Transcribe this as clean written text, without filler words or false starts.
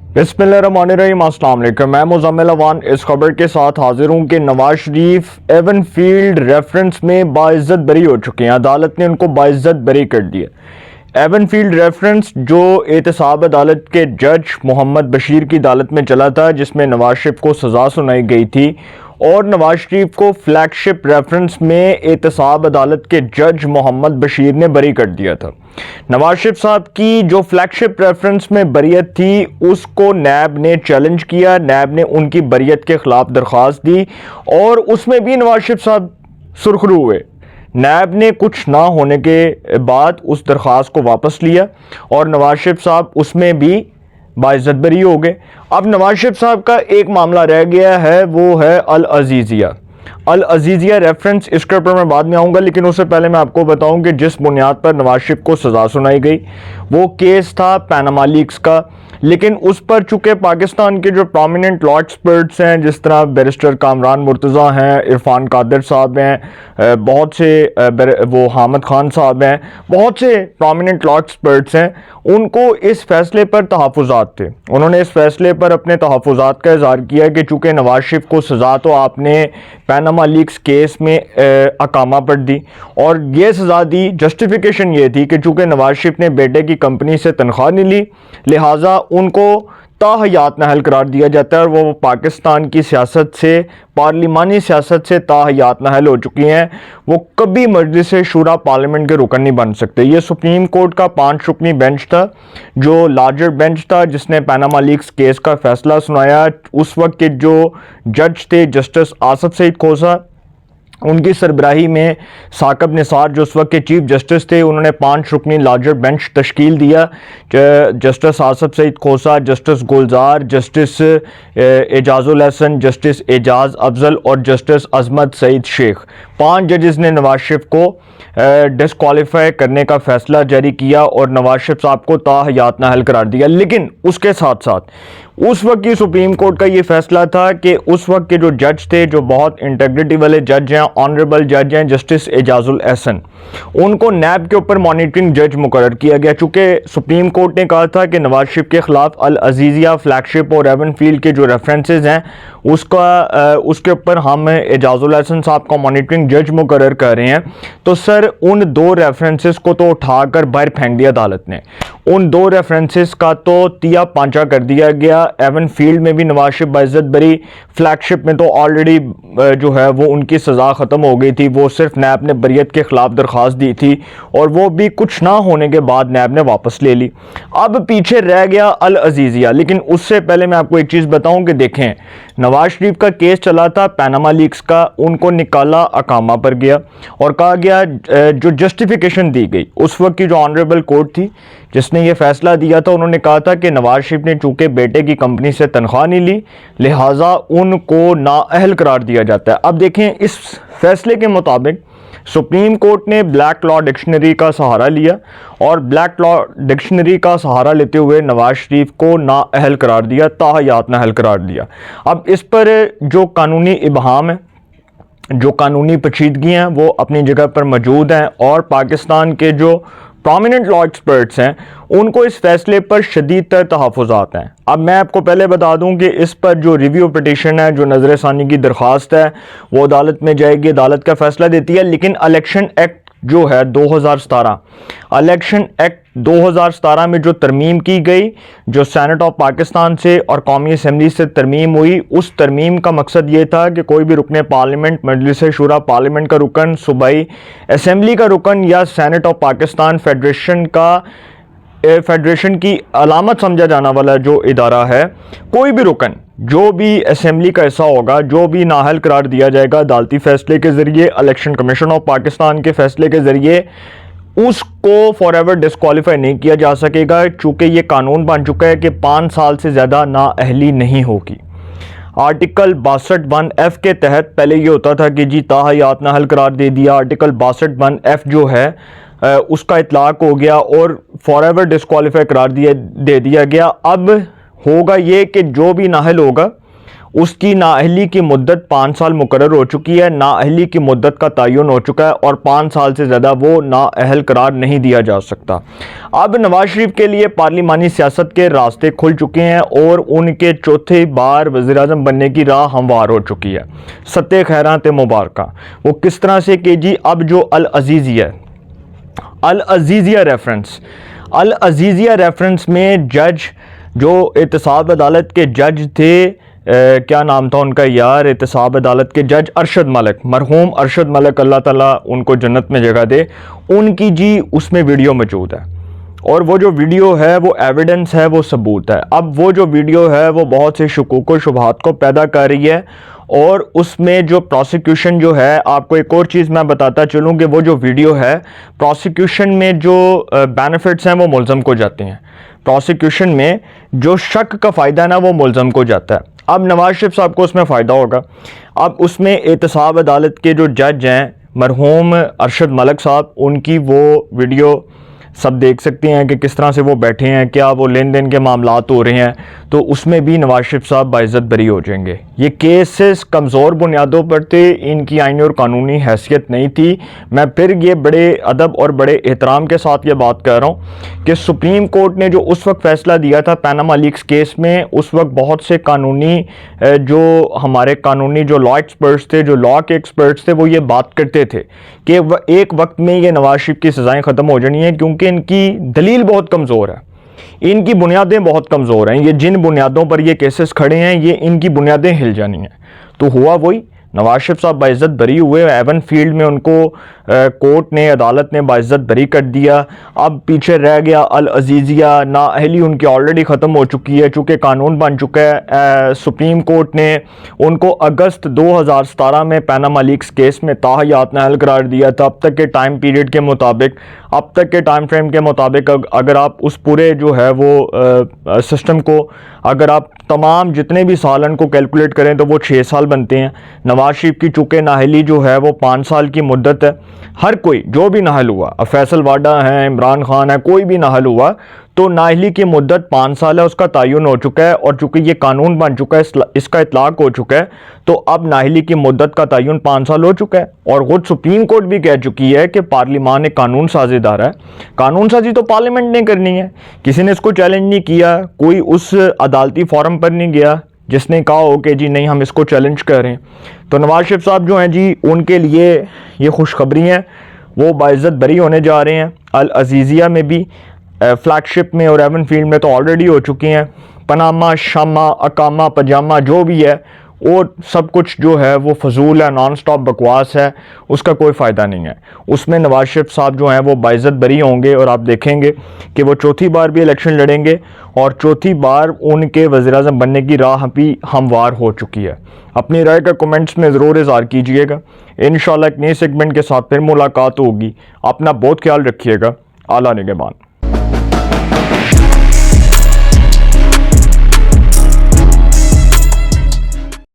बिस्मिल्लाहिर्रहमानिर्रहीम, अस्सलाम वालेकुम। मैं मुज़म्मिल अवान इस खबर के साथ हाजिर हूँ कि नवाज शरीफ एवनफील्ड रेफरेंस में बाइज्जत बरी हो चुके हैं। अदालत ने उनको बाइज्जत बरी कर दिया। एवनफील्ड रेफरेंस जो एहतसाब अदालत के जज मोहम्मद बशीर की अदालत में चला था, जिसमें नवाज शरीफ को सज़ा सुनाई गई थी, और नवाज शरीफ को फ्लैगशिप रेफरेंस में एहतसाब अदालत के जज मोहम्मद बशीर ने बरी कर दिया था। नवाज शरीफ साहब की जो फ्लैगशिप रेफरेंस में बरियत थी, उसको नैब ने चैलेंज किया। नैब ने उनकी बरियत के खिलाफ दरख्वास्त दी और उसमें भी नवाज शरीफ साहब सुरखरू हुए। नैब ने कुछ ना होने के बाद उस दरख्वास्त को वापस लिया और नवाज शरीफ साहब उसमें भी बाइज्जत बरी हो गए। अब नवाज शरीफ साहब का एक मामला रह गया है, वो है अल अजीज़िया। अल अजीज़िया रेफरेंस, इसके ऊपर मैं बाद में आऊँगा, लेकिन उससे पहले मैं आपको बताऊं कि जिस बुनियाद पर नवाज शरीफ को सज़ा सुनाई गई वो केस था पैनामा लीक्स का। लेकिन उस पर चूँकि पाकिस्तान के जो प्रोमिनेंट लॉ एक्सपर्ट्स हैं, जिस तरह बैरिस्टर कामरान मुर्तज़ा हैं, इरफान कादिर साहब हैं, बहुत से वो हामिद खान साहब हैं, बहुत से प्रोमिनेंट लॉ एक्सपर्ट्स हैं, उनको इस फैसले पर तहफ़्फ़ुज़ात थे। उन्होंने इस फैसले पर अपने तहफ़्फ़ुज़ात का इज़हार किया कि चूँकि नवाज शरीफ को सज़ा तो आपने पैनामा लीक्स केस में अकामा पर दी, और ये सज़ा दी, जस्टिफिकेशन ये थी कि चूँकि नवाज शरीफ ने बेटे की कंपनी से तनख्वाह नहीं ली, लिहाजा उनको ताहयात नाअहल करार दिया जाता है और वो पाकिस्तान की सियासत से, पार्लिमानी सियासत से ताहयात नाअहल हो चुकी हैं। वो कभी मजलिस शूरा पार्लियामेंट के रुकन नहीं बन सकते। ये सुप्रीम कोर्ट का 5 रुकनी बेंच था, जो लार्जर बेंच था, जिसने पैनामा लीक्स केस का फैसला सुनाया। उस वक्त के जो जज थे जस्टिस आसफ सईद खोसा, उनकी सरबराही में साकिब निसार जो उस वक्त के चीफ जस्टिस थे, उन्होंने 5 रुकनी लार्जर बेंच तश्कील दिया। जस्टिस आसफ सईद खोसा, जस्टिस गुलजार, जस्टिस एजाजुल हसन, जस्टिस एजाज अफजल और जस्टिस अजमत सईद शेख, 5 जजेस ने नवाज शरीफ को डिस्क्वालीफाई करने का फैसला जारी किया और नवाज शरीफ साहब को ताहयात नाअहल करार दिया। लेकिन उसके साथ साथ उस वक्त की सुप्रीम कोर्ट का ये फैसला था कि उस वक्त के जो जज थे, जो बहुत इंटेग्रिटी वाले जज हैं, ऑनरेबल जज हैं, जस्टिस एजाजुल एहसन, उनको नैब के ऊपर मॉनिटरिंग जज मुकर्रर किया गया। चूँकि सुप्रीम कोर्ट ने कहा था कि नवाज शरीफ के खिलाफ अल अजीज़िया, फ्लैगशिप और एवनफील्ड के जो रेफरेंसेज हैं, उसके ऊपर हम एजाजुल एहसन साहब का मॉनिटरिंग जज मुकर्रर कर रहे हैं। तो सर, उन 2 रेफरेंसेस को तो उठाकर बाहर फेंक दिया अदालत ने। उन 2 रेफरेंसेस का तो तिया पांचा कर दिया गया। एवनफील्ड में भी नवाज शरीफ बाइज्जत बरी, फ्लैगशिप में तो ऑलरेडी जो है वो उनकी सज़ा ख़त्म हो गई थी। वो सिर्फ नैब ने बरियत के ख़िलाफ़ दरख्वास्त दी थी और वो भी कुछ ना होने के बाद नैब ने वापस ले ली। अब पीछे रह गया अल अजीज़िया। लेकिन उससे पहले मैं आपको एक चीज़ बताऊं कि देखें, नवाज शरीफ का केस चला था पैनामा लीक्स का, उनको निकाला अकामा पर गया और कहा गया, जो जस्टिफिकेशन दी गई उस वक्त की जो ऑनरेबल कोर्ट थी जिसने ये फैसला दिया था, उन्होंने कहा था कि नवाज शरीफ ने चूंकि बेटे की कंपनी से तनख्वाह नहीं ली, लिहाजा उनको नाअहल करार दिया जाता है। अब देखें, इस फैसले के मुताबिक सुप्रीम कोर्ट ने ब्लैक लॉ डिक्शनरी का सहारा लिया और ब्लैक लॉ डिक्शनरी का सहारा लेते हुए नवाज शरीफ को नाअहल करार दिया, ताहयात नाअहल करार दिया। अब इस पर जो कानूनी इबहाम है, जो कानूनी पेचीदगियाँ हैं, वो अपनी जगह पर मौजूद हैं और पाकिस्तान के जो प्रोमिनेंट लॉ एक्सपर्ट्स हैं, उनको इस फैसले पर शदीद तर तहफ़्फ़ुज़ात हैं। अब मैं आपको पहले बता दूं कि इस पर जो रिव्यू पिटिशन है, जो नज़रसानी की दरख्वास्त है, वो अदालत में जाएगी, अदालत का फैसला देती है। लेकिन इलेक्शन एक्ट जो है 2017, इलेक्शन एक्ट 2017 में जो तरमीम की गई, जो सेनेट ऑफ पाकिस्तान से और कौमी असम्बली से तरमीम हुई, उस तरमीम का मकसद ये था कि कोई भी रुकने पार्लियामेंट, मजलिस शूरा पार्लियामेंट का रुकन, सूबाई असम्बली का रुकन या सेनेट ऑफ पाकिस्तान फेडरेशन की अलामत समझा जाना वाला जो इदारा है, कोई भी रुकन जो भी असम्बली का हिस्सा होगा, जो भी नाअहल करार दिया जाएगा अदालती फैसले के ज़रिए, इलेक्शन कमीशन ऑफ पाकिस्तान के फैसले के ज़रिए, उसको फॉरएवर डिस्क्वालीफाई नहीं किया जा सकेगा। चूँकि ये कानून बन चुका है कि 5 साल से ज़्यादा नाअहली नहीं होगी। आर्टिकल 62(1)(f) के तहत पहले ये होता था कि जी ताहयात नाअहल करार दे दिया, आर्टिकल 62(1)(f) जो है उसका इतलाक हो गया और फॉरएवर डिस्क्वालीफाई करार दे दिया गया। अब होगा ये कि जो भी नाअहल होगा उसकी नाअहली की मुद्दत 5 साल मुकर्रर हो चुकी है, नाअहली की मुद्दत का तयन हो चुका है और 5 साल से ज़्यादा वो नाअहल करार नहीं दिया जा सकता। अब नवाज शरीफ के लिए पार्लिमानी सियासत के रास्ते खुल चुके हैं और उनके चौथी बार वज़ीर-ए-आज़म बनने की राह हमवार हो चुकी है। सत्ते खैरात मुबारक। वो किस तरह से कि जी अब जो अल अज़ीज़िया रेफरेंस में जज जो एहतसाब अदालत के जज थे, क्या नाम था उनका यार, एहतसाब अदालत के जज अरशद मलिक, मरहूम अरशद मलिक, अल्लाह ताला उनको जन्नत में जगह दे, उनकी जी उसमें वीडियो मौजूद है और वो जो वीडियो है वो एविडेंस है, वो सबूत है। अब वो जो वीडियो है वो बहुत से शुकूक व शुबहात को पैदा कर रही है और उसमें जो प्रोसिक्यूशन जो है, आपको एक और चीज़ मैं बताता चलूँ कि वो जो वीडियो है, प्रोसिक्यूशन में जो बेनिफिट्स हैं वो मुल्ज़म को जाते हैं, प्रोसिक्यूशन में जो शक का फ़ायदा है ना वो मुल्ज़म को जाता है। अब नवाज शरीफ साहब को उसमें फ़ायदा होगा। अब उसमें एहतसाब अदालत के जो जज हैं मरहूम अरशद मलिक साहब, उनकी वो वीडियो सब देख सकते हैं कि किस तरह से वो बैठे हैं, क्या वो लेन देन के मामलात हो रहे हैं, तो उसमें भी नवाज शरीफ साहब बाइज़्ज़त बरी हो जाएंगे। ये केसेस कमज़ोर बुनियादों पर थे, इनकी आईनी और कानूनी हैसियत नहीं थी। मैं फिर ये बड़े अदब और बड़े एहतराम के साथ ये बात कर रहा हूँ कि सुप्रीम कोर्ट ने जो उस वक्त फ़ैसला दिया था पैनामा लीक्स केस में, उस वक्त बहुत से कानूनी जो हमारे कानूनी जो लॉ एक्सपर्ट्स थे, जो लॉ के एक्सपर्ट्स थे, वो ये बात करते थे कि एक वक्त में ये नवाज शरीफ की सज़ाएँ ख़त्म हो जानी है क्योंकि इनकी दलील बहुत कमज़ोर है, इनकी बुनियादें बहुत कमज़ोर हैं। ये जिन बुनियादों पर ये केसेस खड़े हैं ये इनकी बुनियादें हिल जानी हैं। तो हुआ वही, नवाज शरीफ साहब बाइज़्ज़त बरी हुए। एवन फील्ड में उनको कोर्ट ने, अदालत ने बाइज़्ज़त बरी कर दिया। अब पीछे रह गया अल अज़ीज़िया, नाअहली उनकी ऑलरेडी ख़त्म हो चुकी है चूँकि कानून बन चुका है। सुप्रीम कोर्ट ने उनको अगस्त 2017 में पैनामा लीक्स केस में ताहयात नाअहल करार दिया था। अब तक के टाइम पीरियड के मुताबिक, अब तक के टाइम फ्रेम के मुताबिक अगर आप उस पूरे जो है वो सिस्टम को, अगर आप तमाम जितने भी सालन को कैलकुलेट करें तो वो 6 साल बनते हैं। नवाज शरीफ की चूँकि नाअहली जो है वो 5 साल की मुद्दत है। हर कोई जो भी नाअहल हुआ, अब फैसल वाडा है, इमरान खान है, कोई भी नाअहल हुआ तो नाअहली की मुद्दत 5 साल है, उसका तयन हो चुका है और चूँकि ये कानून बन चुका है, इसका इतलाक़ हो चुका है, तो अब नाअहली की मुद्दत का तयन 5 साल हो चुका है। और खुद सुप्रीम कोर्ट भी कह चुकी है कि पार्लिमान एक कानून साज़ीदार है, कानून साजी तो पार्लियामेंट ने करनी है। किसी ने इसको चैलेंज नहीं किया, कोई उस अदालती फॉरम पर नहीं गया जिसने कहा हो कि जी नहीं हम इसको चैलेंज कर रहे हैं। तो नवाज शरीफ साहब जो हैं जी, उनके लिए ये खुशखबरी है, वो बाइज़्ज़त बरी होने जा रहे हैं। अल अज़ीज़िया में भी, फ्लैगशिप में और एवन फील्ड में तो ऑलरेडी हो चुकी हैं। पनामा, शामा, अकामा, पजामा जो भी है और सब कुछ जो है वो फजूल है, नॉन स्टॉप बकवास है, उसका कोई फ़ायदा नहीं है। उसमें नवाज शरीफ साहब जो हैं वो बाइज़्ज़त बरी होंगे और आप देखेंगे कि वो चौथी बार भी इलेक्शन लड़ेंगे और चौथी बार उनके वज़ीर-ए-आज़म बनने की राह भी हमवार हो चुकी है। अपनी राय का कमेंट्स में ज़रूर इज़हार कीजिएगा। इंशाअल्लाह एक नए सेगमेंट के साथ फिर मुलाकात होगी। अपना बहुत ख्याल रखिएगा। आला निगहबान।